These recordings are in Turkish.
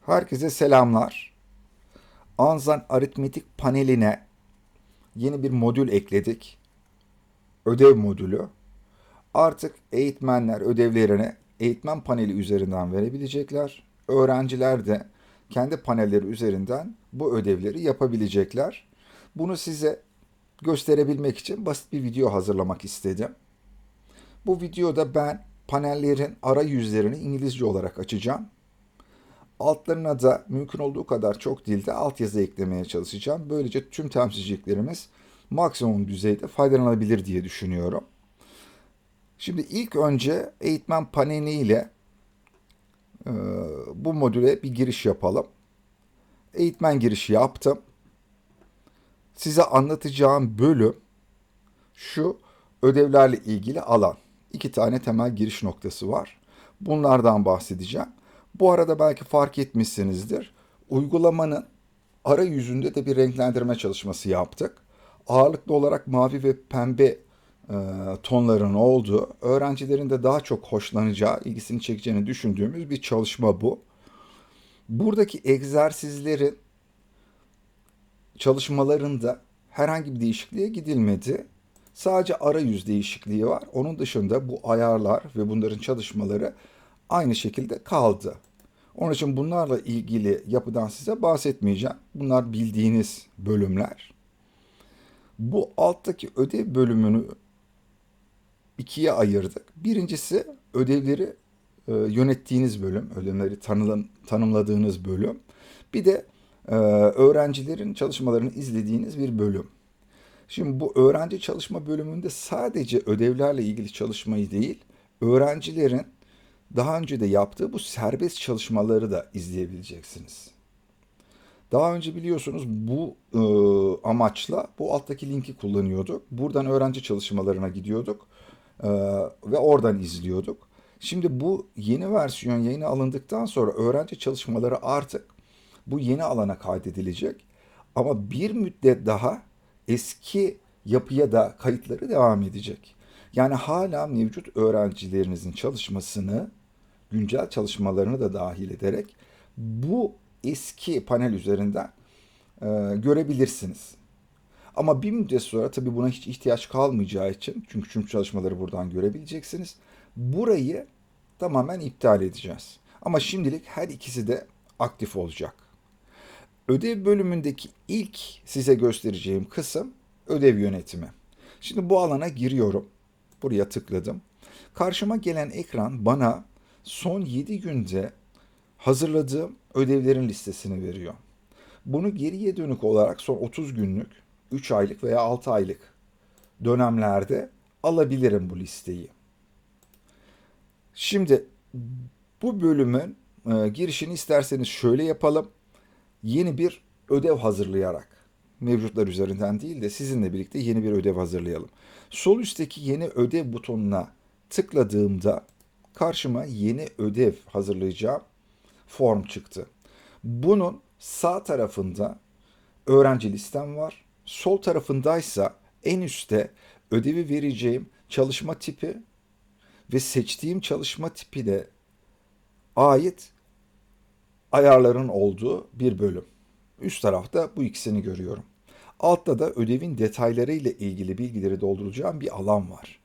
Herkese selamlar. Anzan aritmetik paneline yeni bir modül ekledik. Ödev modülü. Artık eğitmenler ödevlerini eğitmen paneli üzerinden verebilecekler. Öğrenciler de kendi panelleri üzerinden bu ödevleri yapabilecekler. Bunu size gösterebilmek için basit bir video hazırlamak istedim. Bu videoda ben panellerin arayüzlerini İngilizce olarak açacağım. Altlarına da mümkün olduğu kadar çok dilde altyazı eklemeye çalışacağım. Böylece tüm temsilciliklerimiz maksimum düzeyde faydalanabilir diye düşünüyorum. Şimdi ilk önce eğitmen paneliyle e, bu modüle bir giriş yapalım. Eğitmen girişi yaptım. Size anlatacağım bölüm şu: ödevlerle ilgili alan. İki tane temel giriş noktası var. Bunlardan bahsedeceğim. Bu arada belki fark etmişsinizdir. Uygulamanın arayüzünde de bir renklendirme çalışması yaptık. Ağırlıklı olarak mavi ve pembe tonların olduğu, öğrencilerin de daha çok hoşlanacağı, ilgisini çekeceğini düşündüğümüz bir çalışma bu. Buradaki egzersizlerin çalışmalarında herhangi bir değişikliğe gidilmedi. Sadece arayüz değişikliği var. Onun dışında bu ayarlar ve bunların çalışmaları aynı şekilde kaldı. Onun için bunlarla ilgili yapıdan size bahsetmeyeceğim. Bunlar bildiğiniz bölümler. Bu alttaki ödev bölümünü ikiye ayırdık. Birincisi ödevleri yönettiğiniz bölüm, ödevleri tanımladığınız bölüm. Bir de öğrencilerin çalışmalarını izlediğiniz bir bölüm. Şimdi bu öğrenci çalışma bölümünde sadece ödevlerle ilgili çalışmayı değil, öğrencilerin daha önce de yaptığı bu serbest çalışmaları da izleyebileceksiniz. Daha önce biliyorsunuz bu amaçla bu alttaki linki kullanıyorduk. Buradan öğrenci çalışmalarına gidiyorduk e, ve oradan izliyorduk. Şimdi bu yeni versiyon yayına alındıktan sonra öğrenci çalışmaları artık bu yeni alana kaydedilecek. Ama bir müddet daha eski yapıya da kayıtları devam edecek. Yani hala mevcut öğrencilerinizin çalışmasını, güncel çalışmalarını da dahil ederek bu eski panel üzerinden görebilirsiniz. Ama bir müddet sonra tabii buna hiç ihtiyaç kalmayacağı için, çünkü tüm çalışmaları buradan görebileceksiniz. Burayı tamamen iptal edeceğiz. Ama şimdilik her ikisi de aktif olacak. Ödev bölümündeki ilk size göstereceğim kısım ödev yönetimi. Şimdi bu alana giriyorum. Buraya tıkladım. Karşıma gelen ekran bana son 7 günde hazırladığım ödevlerin listesini veriyor. Bunu geriye dönük olarak son 30 günlük, 3 aylık veya 6 aylık dönemlerde alabilirim bu listeyi. Şimdi bu bölümün girişini isterseniz şöyle yapalım. Yeni bir ödev hazırlayarak, mevcutlar üzerinden değil de sizinle birlikte yeni bir ödev hazırlayalım. Sol üstteki yeni ödev butonuna tıkladığımda karşıma yeni ödev hazırlayacağım form çıktı. Bunun sağ tarafında öğrenci listem var. Sol tarafındaysa en üstte ödevi vereceğim çalışma tipi ve seçtiğim çalışma tipine ait ayarların olduğu bir bölüm. Üst tarafta bu ikisini görüyorum. Altta da ödevin detayları ile ilgili bilgileri dolduracağım bir alan var.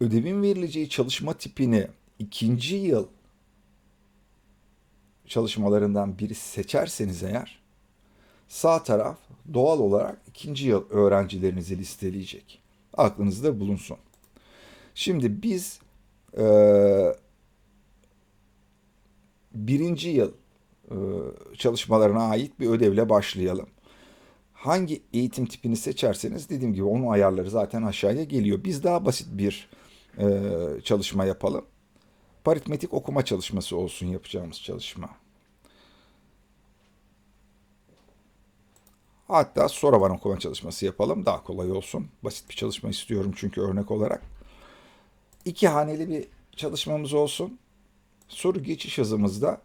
Ödevin verileceği çalışma tipini ikinci yıl çalışmalarından biri seçerseniz eğer, sağ taraf doğal olarak ikinci yıl öğrencilerinizi listeleyecek. Aklınızda bulunsun. Şimdi biz birinci yıl e, çalışmalarına ait bir ödevle başlayalım. Hangi eğitim tipini seçerseniz dediğim gibi onun ayarları zaten aşağıya geliyor. Biz daha basit bir çalışma yapalım. Aritmetik okuma çalışması olsun yapacağımız çalışma. Hatta soravan okuma çalışması yapalım. Daha kolay olsun. Basit bir çalışma istiyorum çünkü örnek olarak. İki haneli bir çalışmamız olsun. Soru geçiş hızımızda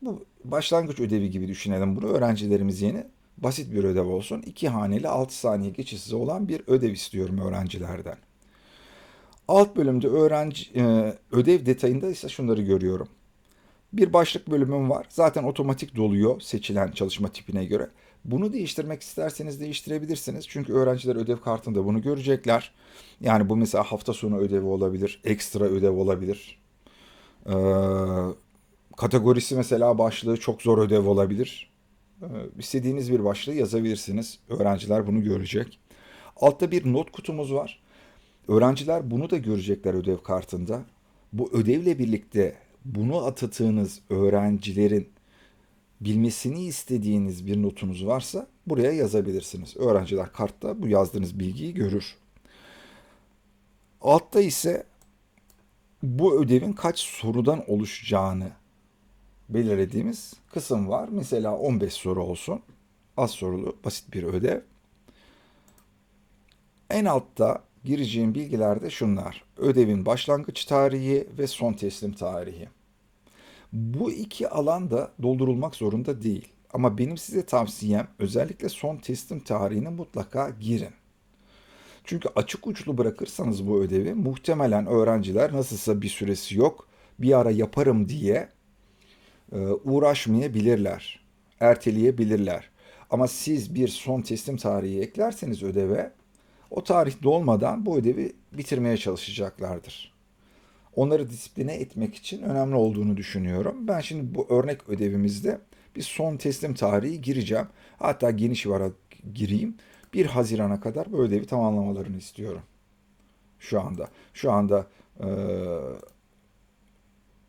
bu başlangıç ödevi gibi düşünelim bunu. Öğrencilerimiz yeni basit bir ödev olsun. İki haneli 6 saniye geçiş hızı olan bir ödev istiyorum öğrencilerden. Alt bölümde ödev detayında ise şunları görüyorum. Bir başlık bölümüm var. Zaten otomatik doluyor seçilen çalışma tipine göre. Bunu değiştirmek isterseniz değiştirebilirsiniz. Çünkü öğrenciler ödev kartında bunu görecekler. Yani bu mesela hafta sonu ödevi olabilir, ekstra ödev olabilir. Ee, Kategorisi mesela başlığı çok zor ödev olabilir. İstediğiniz bir başlığı yazabilirsiniz. Öğrenciler bunu görecek. Altta bir not kutumuz var. Öğrenciler bunu da görecekler ödev kartında. Bu ödevle birlikte bunu atıtığınız öğrencilerin bilmesini istediğiniz bir notunuz varsa buraya yazabilirsiniz. Öğrenciler kartta bu yazdığınız bilgiyi görür. Altta ise bu ödevin kaç sorudan oluşacağını belirlediğimiz kısım var. Mesela 15 soru olsun. Az sorulu, basit bir ödev. En altta gireceğim bilgiler de şunlar. Ödevin başlangıç tarihi ve son teslim tarihi. Bu iki alan da doldurulmak zorunda değil. Ama benim size tavsiyem özellikle son teslim tarihine mutlaka girin. Çünkü açık uçlu bırakırsanız bu ödevi muhtemelen öğrenciler nasılsa bir süresi yok, bir ara yaparım diye uğraşmayabilirler, erteleyebilirler. Ama siz bir son teslim tarihi eklerseniz ödeve, o tarih dolmadan bu ödevi bitirmeye çalışacaklardır. Onları disipline etmek için önemli olduğunu düşünüyorum. Ben şimdi bu örnek ödevimizde bir son teslim tarihi gireceğim. Hatta geniş vara gireyim. 1 Haziran'a kadar bu ödevi tamamlamalarını istiyorum şu anda. Şu anda e,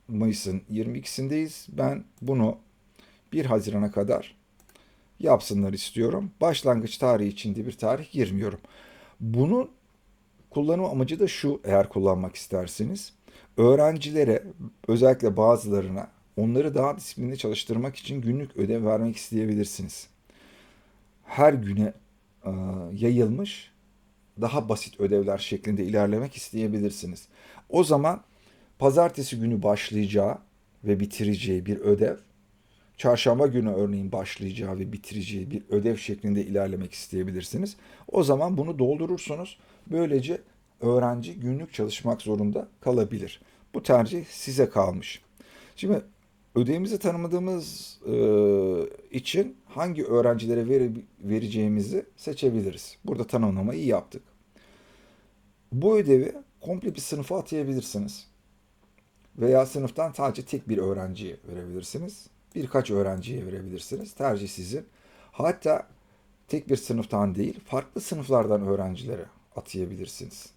Mayıs'ın 22'sindeyiz. Ben bunu 1 Haziran'a kadar yapsınlar istiyorum. Başlangıç tarihi için de bir tarih girmiyorum. Bunun kullanım amacı da şu, eğer kullanmak isterseniz. Öğrencilere, özellikle bazılarına, onları daha disiplinli çalıştırmak için günlük ödev vermek isteyebilirsiniz. Her güne e, yayılmış daha basit ödevler şeklinde ilerlemek isteyebilirsiniz. O zaman pazartesi günü başlayacağı ve bitireceği bir ödev, çarşamba günü örneğin başlayacağı ve bitireceği bir ödev şeklinde ilerlemek isteyebilirsiniz. O zaman bunu doldurursunuz. Böylece öğrenci günlük çalışmak zorunda kalabilir. Bu tercih size kalmış. Şimdi ödevimizi tanımladığımız için hangi öğrencilere vereceğimizi seçebiliriz. Burada tanımlamayı yaptık. Bu ödevi komple bir sınıfa atayabilirsiniz. Veya sınıftan sadece tek bir öğrenciye verebilirsiniz. Birkaç öğrenciye verebilirsiniz. Tercih sizin. Hatta tek bir sınıftan değil, farklı sınıflardan öğrencilere atayabilirsiniz.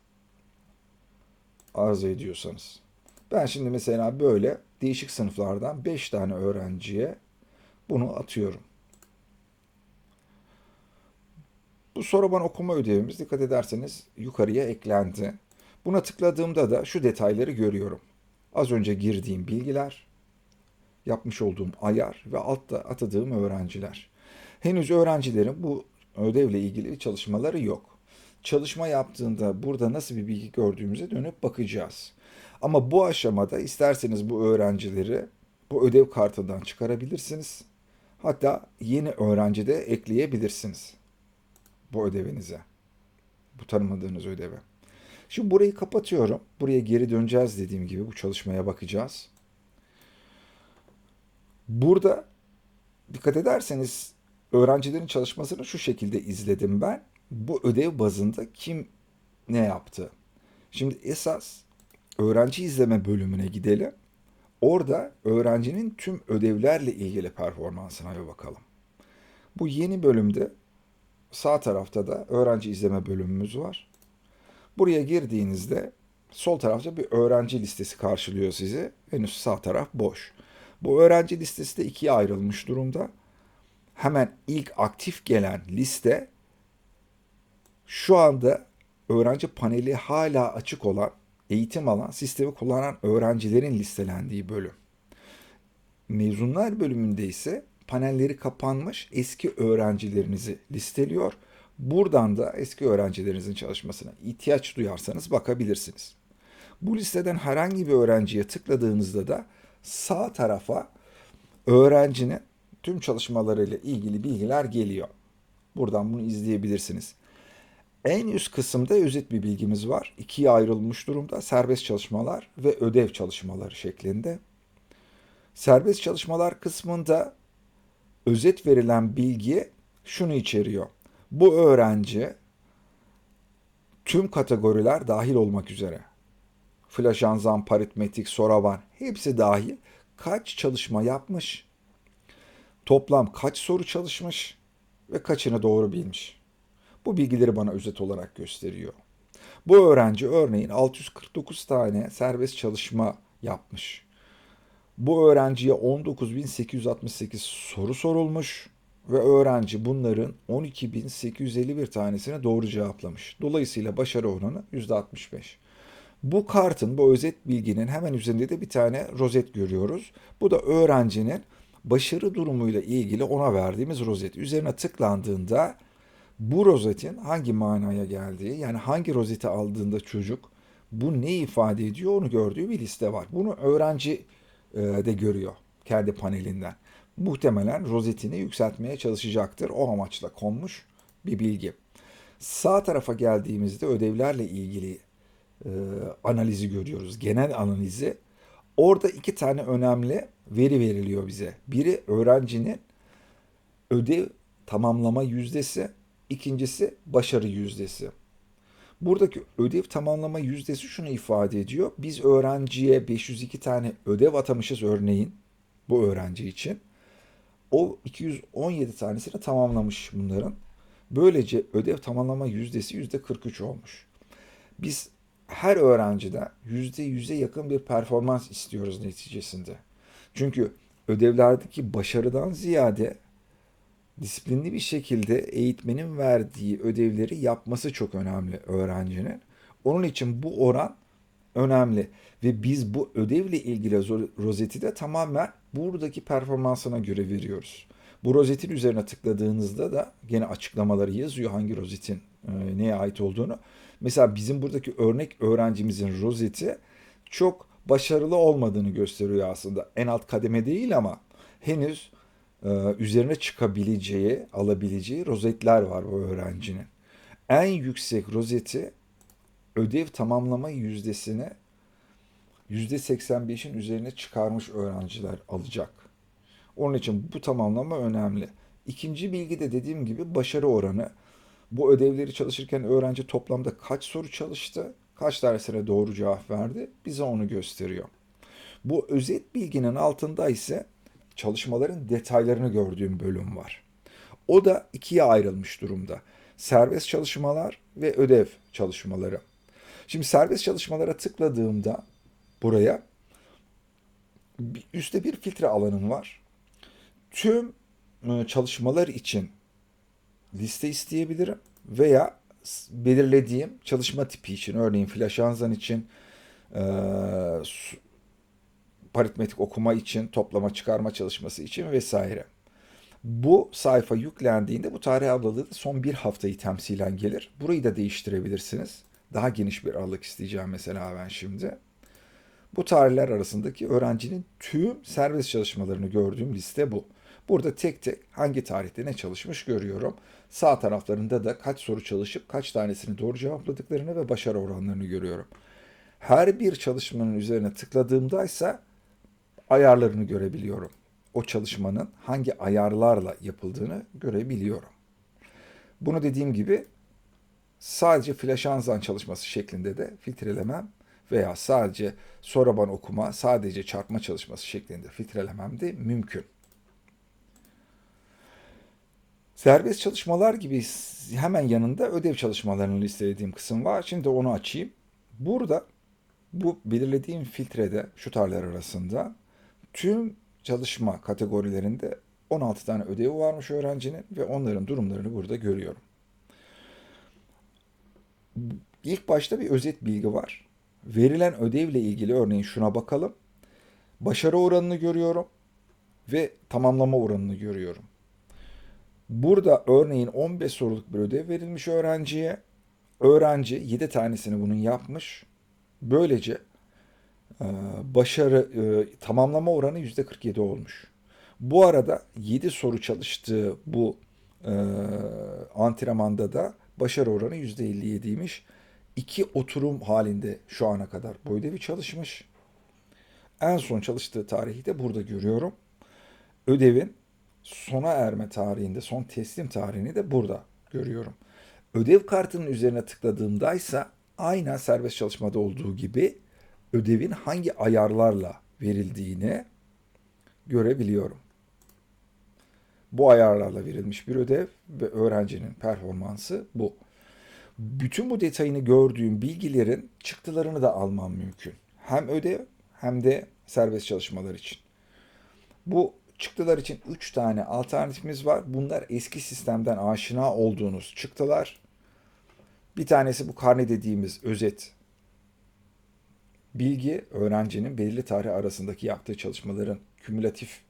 Arzu ediyorsanız. Ben şimdi mesela böyle değişik sınıflardan 5 tane öğrenciye bunu atıyorum. Bu soruban okuma ödevimiz dikkat ederseniz yukarıya eklendi. Buna tıkladığımda da şu detayları görüyorum. Az önce girdiğim bilgiler, yapmış olduğum ayar ve altta atadığım öğrenciler. Henüz öğrencilerin bu ödevle ilgili çalışmaları yok. Çalışma yaptığında burada nasıl bir bilgi gördüğümüze dönüp bakacağız. Ama bu aşamada isterseniz bu öğrencileri bu ödev kartından çıkarabilirsiniz. Hatta yeni öğrenci de ekleyebilirsiniz bu ödevinize. Bu tanımadığınız ödeve. Şimdi burayı kapatıyorum. Buraya geri döneceğiz dediğim gibi bu çalışmaya bakacağız. Burada dikkat ederseniz öğrencilerin çalışmasını şu şekilde izledim ben. Bu ödev bazında kim ne yaptı? Şimdi esas öğrenci izleme bölümüne gidelim. Orada öğrencinin tüm ödevlerle ilgili performansına bir bakalım. Bu yeni bölümde sağ tarafta da öğrenci izleme bölümümüz var. Buraya girdiğinizde sol tarafta bir öğrenci listesi karşılıyor sizi. Henüz sağ taraf boş. Bu öğrenci listesi de ikiye ayrılmış durumda. Hemen ilk aktif gelen liste şu anda öğrenci paneli hala açık olan, eğitim alan, sistemi kullanan öğrencilerin listelendiği bölüm. Mezunlar bölümünde ise panelleri kapanmış eski öğrencilerinizi listeliyor. Buradan da eski öğrencilerinizin çalışmasına ihtiyaç duyarsanız bakabilirsiniz. Bu listeden herhangi bir öğrenciye tıkladığınızda da sağ tarafa öğrencinin tüm çalışmalarıyla ilgili bilgiler geliyor. Buradan bunu izleyebilirsiniz. En üst kısımda özet bir bilgimiz var. İkiye ayrılmış durumda serbest çalışmalar ve ödev çalışmaları şeklinde. Serbest çalışmalar kısmında özet verilen bilgi şunu içeriyor. Bu öğrenci tüm kategoriler dahil olmak üzere, flaşanzan, paritmetik, soravan hepsi dahil kaç çalışma yapmış, toplam kaç soru çalışmış ve kaçını doğru bilmiş. Bu bilgileri bana özet olarak gösteriyor. Bu öğrenci örneğin 649 tane serbest çalışma yapmış. Bu öğrenciye 19.868 soru sorulmuş ve öğrenci bunların 12.851 tanesine doğru cevaplamış. Dolayısıyla başarı oranı %65. Bu kartın, bu özet bilginin hemen üzerinde de bir tane rozet görüyoruz. Bu da öğrencinin başarı durumuyla ilgili ona verdiğimiz rozet. Üzerine tıklandığında bu rozetin hangi manaya geldiği, yani hangi rozeti aldığında çocuk bu ne ifade ediyor onu gördüğü bir liste var. Bunu öğrenci de görüyor kendi panelinden. Muhtemelen rozetini yükseltmeye çalışacaktır. O amaçla konmuş bir bilgi. Sağ tarafa geldiğimizde ödevlerle ilgili e, analizi görüyoruz. Genel analizi. Orada iki tane önemli veri veriliyor bize. Biri öğrencinin ödev tamamlama yüzdesi, ikincisi başarı yüzdesi. Buradaki ödev tamamlama yüzdesi şunu ifade ediyor. Biz öğrenciye 502 tane ödev atamışız örneğin bu öğrenci için. O 217 tanesini tamamlamış bunların. Böylece ödev tamamlama yüzdesi %43 olmuş. Biz her öğrenciden %100'e yakın bir performans istiyoruz neticesinde. Çünkü ödevlerdeki başarıdan ziyade disiplinli bir şekilde eğitmenin verdiği ödevleri yapması çok önemli öğrencinin. Onun için bu oran önemli ve biz bu ödevle ilgili rozeti de tamamen buradaki performansına göre veriyoruz. Bu rozetin üzerine tıkladığınızda da gene açıklamaları yazıyor hangi rozetin neye ait olduğunu. Mesela bizim buradaki örnek öğrencimizin rozeti çok başarılı olmadığını gösteriyor aslında. En alt kademe değil ama henüz üzerine çıkabileceği, alabileceği rozetler var bu öğrencinin. En yüksek rozeti ödev tamamlama yüzdesini %85'in üzerine çıkarmış öğrenciler alacak. Onun için bu tamamlama önemli. İkinci bilgi de dediğim gibi başarı oranı. Bu ödevleri çalışırken öğrenci toplamda kaç soru çalıştı, kaç tanesine doğru cevap verdi bize onu gösteriyor. Bu özet bilginin altında ise çalışmaların detaylarını gördüğüm bölüm var. O da ikiye ayrılmış durumda. Serbest çalışmalar ve ödev çalışmaları. Şimdi serbest çalışmalara tıkladığımda buraya üstte bir filtre alanım var. Tüm çalışmalar için liste isteyebilirim veya belirlediğim çalışma tipi için, örneğin flaşanzan için, e, paritmetik okuma için, toplama çıkarma çalışması için vesaire. Bu sayfa yüklendiğinde bu tarih aralığı da son bir haftayı temsilen gelir. Burayı da değiştirebilirsiniz. Daha geniş bir aralık isteyeceğim mesela ben şimdi. Bu tarihler arasındaki öğrencinin tüm serbest çalışmalarını gördüğüm liste bu. Burada tek tek hangi tarihte ne çalışmış görüyorum. Sağ taraflarında da kaç soru çalışıp kaç tanesini doğru cevapladıklarını ve başarı oranlarını görüyorum. Her bir çalışmanın üzerine tıkladığımda ise ayarlarını görebiliyorum. O çalışmanın hangi ayarlarla yapıldığını görebiliyorum. Bunu dediğim gibi sadece flaşanzan çalışması şeklinde de filtrelemem veya sadece soraban okuma, sadece çarpma çalışması şeklinde filtrelemem de mümkün. Serbest çalışmalar gibi hemen yanında ödev çalışmalarını listelediğim kısım var. Şimdi onu açayım. Burada bu belirlediğim filtrede şu tarihler arasında tüm çalışma kategorilerinde 16 tane ödevi varmış öğrencinin ve onların durumlarını burada görüyorum. İlk başta bir özet bilgi var. Verilen ödevle ilgili örneğin şuna bakalım. Başarı oranını görüyorum ve tamamlama oranını görüyorum. Burada örneğin 15 soruluk bir ödev verilmiş öğrenciye. Öğrenci 7 tanesini bunun yapmış. Böylece başarı tamamlama oranı %47 olmuş. Bu arada 7 soru çalıştığı bu e, antrenmanda da başarı oranı %57'ymiş. 2 oturum halinde şu ana kadar bu ödevi çalışmış. En son çalıştığı tarihi de burada görüyorum. Ödevin sona erme tarihinde, son teslim tarihini de burada görüyorum. Ödev kartının üzerine tıkladığımdaysa aynen serbest çalışmada olduğu gibi ödevin hangi ayarlarla verildiğini görebiliyorum. Bu ayarlarla verilmiş bir ödev ve öğrencinin performansı bu. Bütün bu detayını gördüğüm bilgilerin çıktılarını da almam mümkün. Hem ödev hem de serbest çalışmalar için. Bu çıktılar için 3 tane alternatifimiz var. Bunlar eski sistemden aşina olduğunuz çıktılar. Bir tanesi bu karne dediğimiz özet bilgi, öğrencinin belirli tarih arasındaki yaptığı çalışmaların kümülatif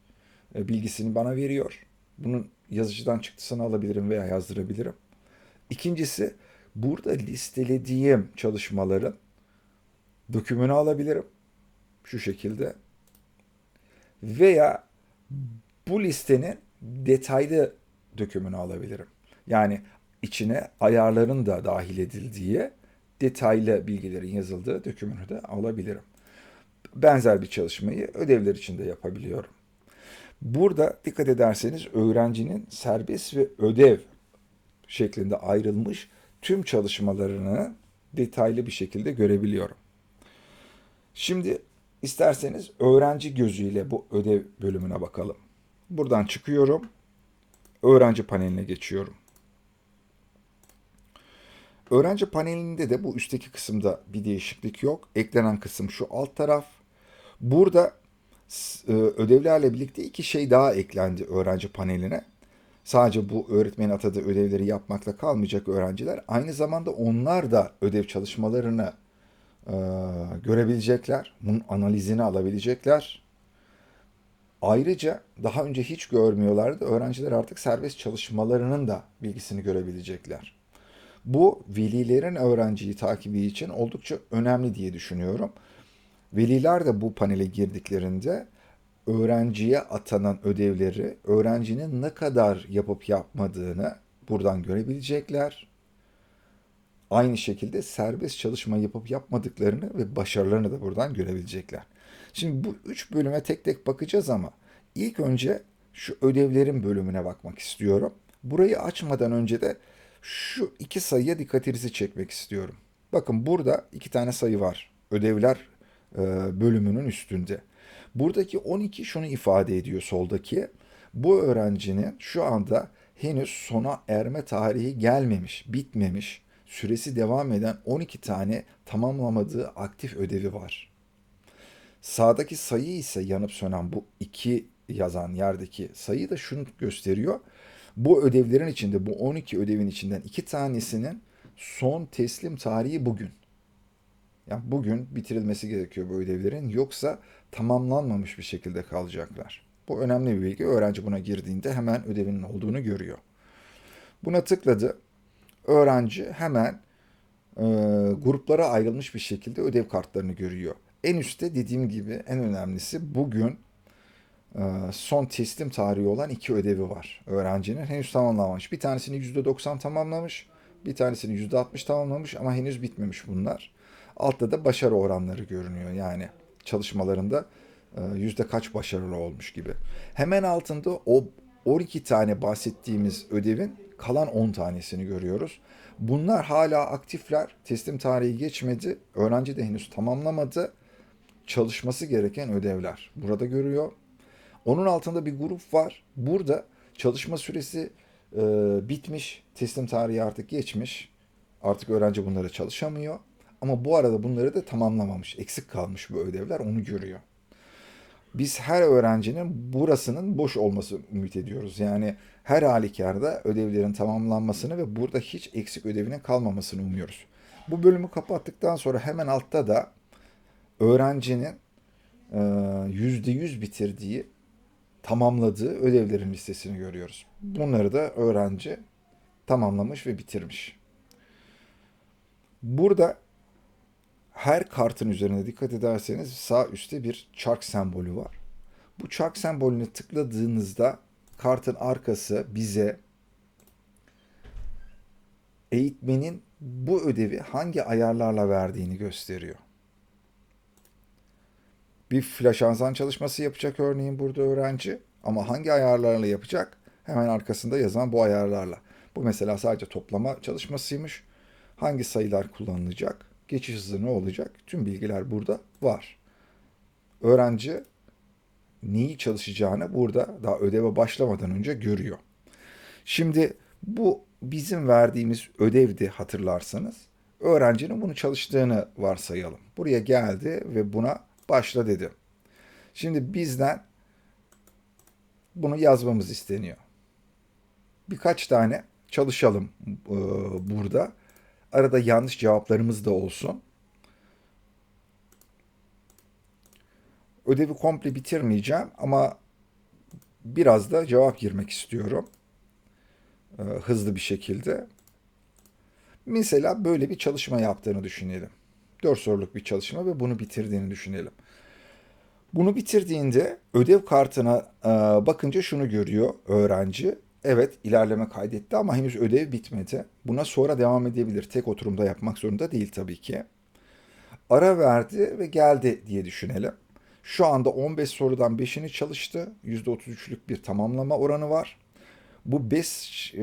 bilgisini bana veriyor. Bunun yazıcıdan çıktısını alabilirim veya yazdırabilirim. İkincisi, burada listelediğim çalışmaların dökümünü alabilirim. Şu şekilde. Veya bu listenin detaylı dökümünü alabilirim. Yani içine ayarların da dahil edildiği detaylı bilgilerin yazıldığı dökümünü de alabilirim. Benzer bir çalışmayı ödevler için de yapabiliyorum. Burada dikkat ederseniz öğrencinin serbest ve ödev şeklinde ayrılmış tüm çalışmalarını detaylı bir şekilde görebiliyorum. Şimdi isterseniz öğrenci gözüyle bu ödev bölümüne bakalım. Buradan çıkıyorum. Öğrenci paneline geçiyorum. Öğrenci panelinde de bu üstteki kısımda bir değişiklik yok. Eklenen kısım şu alt taraf. Burada ödevlerle birlikte iki şey daha eklendi öğrenci paneline. Sadece bu öğretmenin atadığı ödevleri yapmakla kalmayacak öğrenciler. Aynı zamanda onlar da ödev çalışmalarını e, görebilecekler. Bunun analizini alabilecekler. Ayrıca daha önce hiç görmüyorlardı. Öğrenciler artık serbest çalışmalarının da bilgisini görebilecekler. Bu velilerin öğrenciyi takibi için oldukça önemli diye düşünüyorum. Veliler de bu panele girdiklerinde öğrenciye atanan ödevleri öğrencinin ne kadar yapıp yapmadığını buradan görebilecekler. Aynı şekilde serbest çalışma yapıp yapmadıklarını ve başarılarını da buradan görebilecekler. Şimdi bu üç bölüme tek tek bakacağız ama ilk önce şu ödevlerin bölümüne bakmak istiyorum. Burayı açmadan önce de şu iki sayıya dikkatinizi çekmek istiyorum. Bakın burada iki tane sayı var. Ödevler bölümünün üstünde. Buradaki 12 şunu ifade ediyor soldaki. Bu öğrencinin şu anda henüz sona erme tarihi gelmemiş, bitmemiş, süresi devam eden 12 tane tamamlamadığı aktif ödevi var. Sağdaki sayı ise yanıp sönen bu 2 yazan yerdeki sayı da şunu gösteriyor. Bu ödevlerin içinde, bu 12 ödevin içinden 2 tanesinin son teslim tarihi bugün. Yani bugün bitirilmesi gerekiyor bu ödevlerin, yoksa tamamlanmamış bir şekilde kalacaklar. Bu önemli bir bilgi. Öğrenci buna girdiğinde hemen ödevinin olduğunu görüyor. Buna tıkladı. Öğrenci hemen e, gruplara ayrılmış bir şekilde ödev kartlarını görüyor. En üstte dediğim gibi en önemlisi bugün son teslim tarihi olan iki ödevi var. Öğrencinin henüz tamamlamamış. Bir tanesini %90 tamamlamış, bir tanesini %60 tamamlamış ama henüz bitmemiş bunlar. Altta da başarı oranları görünüyor. Yani çalışmalarında yüzde kaç başarılı olmuş gibi. Hemen altında o 12 tane bahsettiğimiz ödevin kalan 10 tanesini görüyoruz. Bunlar hala aktifler. Teslim tarihi geçmedi. Öğrenci de henüz tamamlamadı. Çalışması gereken ödevler. Burada görüyor. Onun altında bir grup var. Burada çalışma süresi bitmiş. Teslim tarihi artık geçmiş. Artık öğrenci bunları çalışamıyor. Ama bu arada bunları da tamamlamamış. Eksik kalmış bu ödevler, onu görüyor. Biz her öğrencinin burasının boş olması ümit ediyoruz. Yani her halükarda ödevlerin tamamlanmasını ve burada hiç eksik ödevinin kalmamasını umuyoruz. Bu bölümü kapattıktan sonra hemen altta da öğrencinin %100 bitirdiği, tamamladığı ödevlerin listesini görüyoruz. Bunları da öğrenci tamamlamış ve bitirmiş. Burada her kartın üzerine dikkat ederseniz sağ üstte bir çark sembolü var. Bu çark sembolüne tıkladığınızda kartın arkası bize eğitmenin bu ödevi hangi ayarlarla verdiğini gösteriyor. Bir flash anzan çalışması yapacak örneğin burada öğrenci. Ama hangi ayarlarla yapacak? Hemen arkasında yazan bu ayarlarla. Bu mesela sadece toplama çalışmasıymış. Hangi sayılar kullanılacak? Geçiş hızı ne olacak? Tüm bilgiler burada var. Öğrenci neyi çalışacağını burada daha ödeve başlamadan önce görüyor. Şimdi bu bizim verdiğimiz ödevdi hatırlarsanız. Öğrencinin bunu çalıştığını varsayalım. Buraya geldi ve buna başla dedi. Şimdi bizden bunu yazmamız isteniyor. Birkaç tane çalışalım burada. Arada yanlış cevaplarımız da olsun. Ödevi komple bitirmeyeceğim ama biraz da cevap girmek istiyorum. Hızlı bir şekilde. Mesela böyle bir çalışma yaptığını düşünelim. 4 soruluk bir çalışma ve bunu bitirdiğini düşünelim. Bunu bitirdiğinde ödev kartına bakınca şunu görüyor öğrenci. Evet, ilerleme kaydetti ama henüz ödev bitmedi. Buna sonra devam edebilir. Tek oturumda yapmak zorunda değil tabii ki. Ara verdi ve geldi diye düşünelim. Şu anda 15 sorudan 5'ini çalıştı. %33'lük bir tamamlama oranı var. Bu 5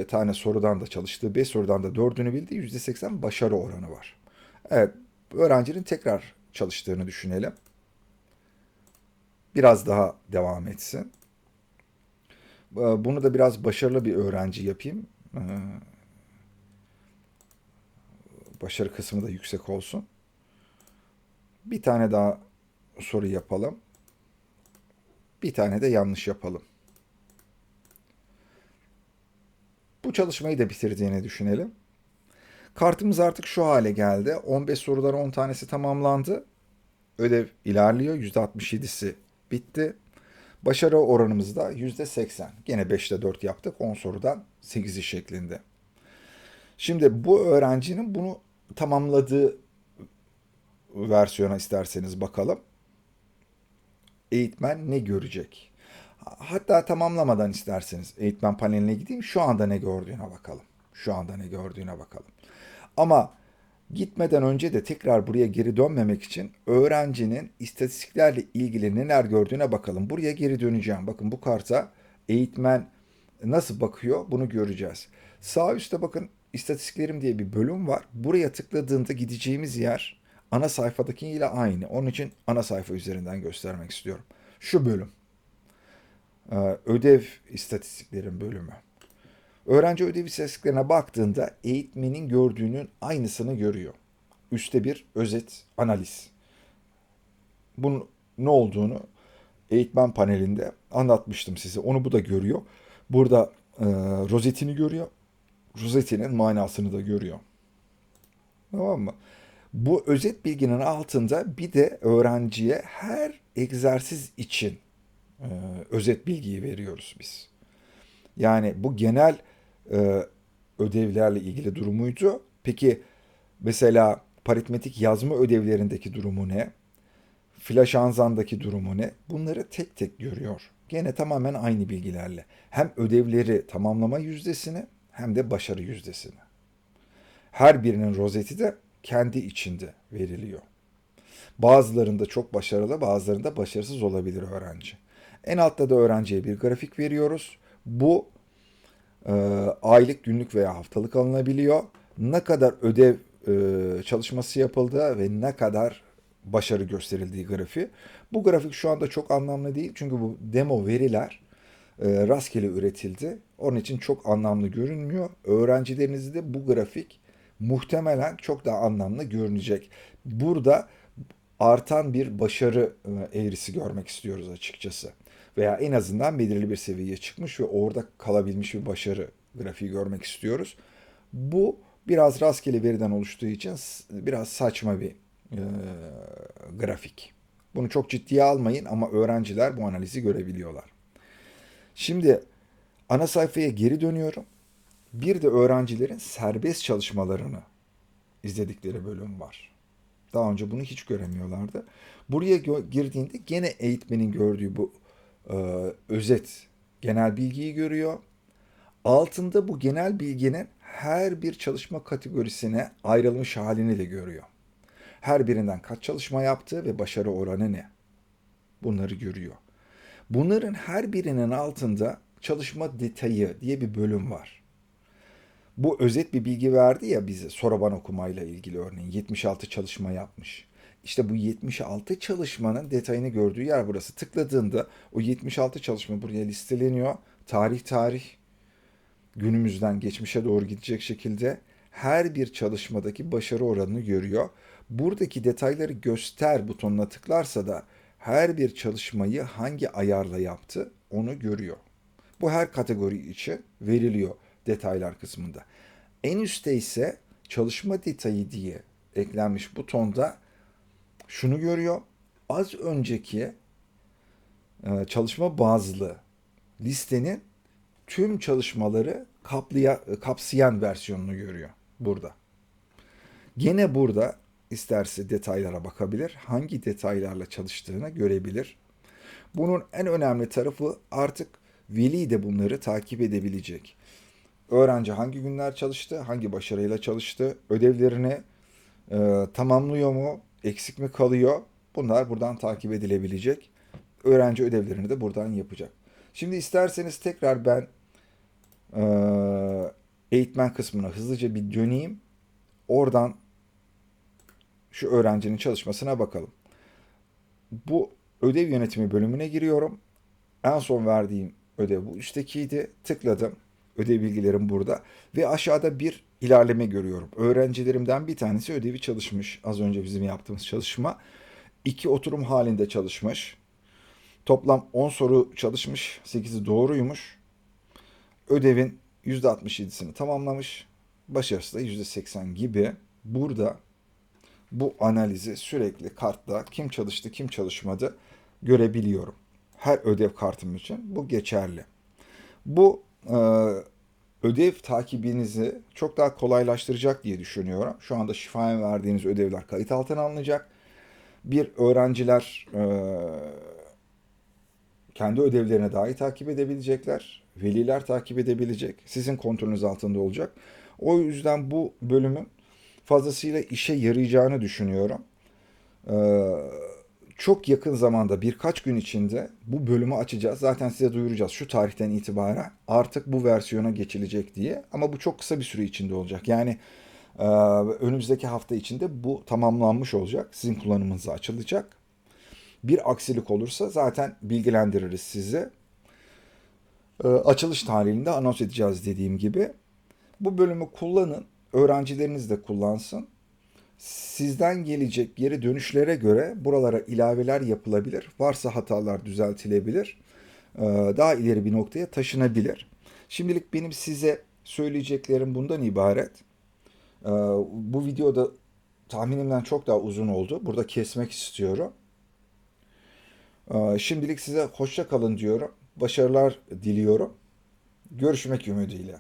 tane sorudan da çalıştığı 5 sorudan da 4'ünü bildi. %80 başarı oranı var. Evet, öğrencinin tekrar çalıştığını düşünelim. Biraz daha devam etsin. Bunu da biraz başarılı bir öğrenci yapayım. Başarı kısmı da yüksek olsun. Bir tane daha soru yapalım. Bir tane de yanlış yapalım. Bu çalışmayı da bitirdiğini düşünelim. Kartımız artık şu hale geldi. 15 sorudan 10 tanesi tamamlandı. Ödev ilerliyor. %67'si bitti. Başarı oranımız da %80. Gene 5'te 4 yaptık. 10 sorudan 8'i şeklinde. Şimdi bu öğrencinin bunu tamamladığı versiyona isterseniz bakalım. Eğitmen ne görecek? Hatta tamamlamadan isterseniz eğitmen paneline gideyim. Şu anda ne gördüğüne bakalım. Şu anda ne gördüğüne bakalım. Ama gitmeden önce de tekrar buraya geri dönmemek için öğrencinin istatistiklerle ilgili neler gördüğüne bakalım. Buraya geri döneceğim. Bakın bu karta eğitmen nasıl bakıyor bunu göreceğiz. Sağ üstte bakın istatistiklerim diye bir bölüm var. Buraya tıkladığında gideceğimiz yer ana sayfadakiyle aynı. Onun için ana sayfa üzerinden göstermek istiyorum. Şu bölüm. Ödev istatistiklerin bölümü. Öğrenci ödev istatistiklerine baktığında eğitmenin gördüğünün aynısını görüyor. Üste bir özet, analiz. Bunun ne olduğunu eğitmen panelinde anlatmıştım size. Onu bu da görüyor. Burada rozetini görüyor. Rozetinin manasını da görüyor. Tamam mı? Bu özet bilginin altında bir de öğrenciye her egzersiz için e, özet bilgiyi veriyoruz biz. Yani bu genel e, ödevlerle ilgili durumuydu. Peki mesela paritmetik yazma ödevlerindeki durumu ne? Flash Anzan'daki durumu ne? Bunları tek tek görüyor. Gene tamamen aynı bilgilerle. Hem ödevleri tamamlama yüzdesini hem de başarı yüzdesini. Her birinin rozeti de kendi içinde veriliyor. Bazılarında çok başarılı, bazılarında başarısız olabilir öğrenci. En altta da öğrenciye bir grafik veriyoruz. Bu e, aylık, günlük veya haftalık alınabiliyor. Ne kadar ödev çalışması yapıldı ve ne kadar başarı gösterildiği grafiği. Bu grafik şu anda çok anlamlı değil çünkü bu demo veriler rastgele üretildi. Onun için çok anlamlı görünmüyor. Öğrencilerinizde bu grafik muhtemelen çok daha anlamlı görünecek. Burada artan bir başarı eğrisi görmek istiyoruz açıkçası. Veya en azından belirli bir seviyeye çıkmış ve orada kalabilmiş bir başarı grafiği görmek istiyoruz. Bu biraz rastgele veriden oluştuğu için biraz saçma bir e, grafik. Bunu çok ciddiye almayın ama öğrenciler bu analizi görebiliyorlar. Şimdi ana sayfaya geri dönüyorum. Bir de öğrencilerin serbest çalışmalarını izledikleri bölüm var. Daha önce bunu hiç göremiyorlardı. Buraya girdiğinde gene eğitmenin gördüğü bu e, özet genel bilgiyi görüyor. Altında bu genel bilginin her bir çalışma kategorisine ayrılmış halini de görüyor. Her birinden kaç çalışma yaptı ve başarı oranı ne? bunları görüyor. Bunların her birinin altında çalışma detayı diye bir bölüm var. Bu özet bir bilgi verdi ya bize Soroban okumayla ilgili örneğin 76 çalışma yapmış. İşte bu 76 çalışmanın detayını gördüğü yer burası. Tıkladığında o 76 çalışma buraya listeleniyor. Tarih günümüzden geçmişe doğru gidecek şekilde her bir çalışmadaki başarı oranını görüyor. Buradaki detayları göster butonuna tıklarsa da her bir çalışmayı hangi ayarla yaptı onu görüyor. Bu her kategori için veriliyor detaylar kısmında. En üstte ise çalışma detayı diye eklenmiş butonda şunu görüyor. Az önceki çalışma bazlı listenin tüm çalışmaları kapsayan versiyonunu görüyor burada. Gene burada isterse detaylara bakabilir. Hangi detaylarla çalıştığını görebilir. Bunun en önemli tarafı artık veli de bunları takip edebilecek. Öğrenci hangi günler çalıştı, hangi başarıyla çalıştı, ödevlerini tamamlıyor mu, eksik mi kalıyor? Bunlar buradan takip edilebilecek. Öğrenci ödevlerini de buradan yapacak. Şimdi isterseniz tekrar ben eğitmen kısmına hızlıca bir döneyim. Oradan şu öğrencinin çalışmasına bakalım. Bu ödev yönetimi bölümüne giriyorum. En son verdiğim ödev bu üsttekiydi. Tıkladım. Ödev bilgilerim burada. Ve aşağıda bir ilerleme görüyorum. Öğrencilerimden bir tanesi ödevi çalışmış. Az önce bizim yaptığımız çalışma. 2 oturum halinde çalışmış. Toplam 10 soru çalışmış. 8'i doğruymuş. Ödevin %67'sini tamamlamış. Başarısı da %80 gibi. Burada bu analizi sürekli kartta kim çalıştı kim çalışmadı görebiliyorum. Her ödev kartım için bu geçerli. Bu ödev takibinizi çok daha kolaylaştıracak diye düşünüyorum. Şu anda şifayen verdiğiniz ödevler kayıt altına alınacak. Bir öğrenciler kendi ödevlerine dahi takip edebilecekler. Veliler takip edebilecek. Sizin kontrolünüz altında olacak. O yüzden bu bölümün fazlasıyla işe yarayacağını düşünüyorum. Ee, Çok yakın zamanda birkaç gün içinde bu bölümü açacağız. Zaten size duyuracağız şu tarihten itibaren artık bu versiyona geçilecek diye. Ama bu çok kısa bir süre içinde olacak. Yani önümüzdeki hafta içinde bu tamamlanmış olacak. Sizin kullanımınıza açılacak. Bir aksilik olursa zaten bilgilendiririz sizi. Açılış tarihini de anons edeceğiz dediğim gibi. Bu bölümü kullanın. Öğrencileriniz de kullansın. Sizden gelecek geri dönüşlere göre buralara ilaveler yapılabilir. Varsa hatalar düzeltilebilir. Daha ileri bir noktaya taşınabilir. Şimdilik benim size söyleyeceklerim bundan ibaret. Bu videoda tahminimden çok daha uzun oldu. Burada kesmek istiyorum. Şimdilik size hoşça kalın diyorum. Başarılar diliyorum. Görüşmek ümidiyle.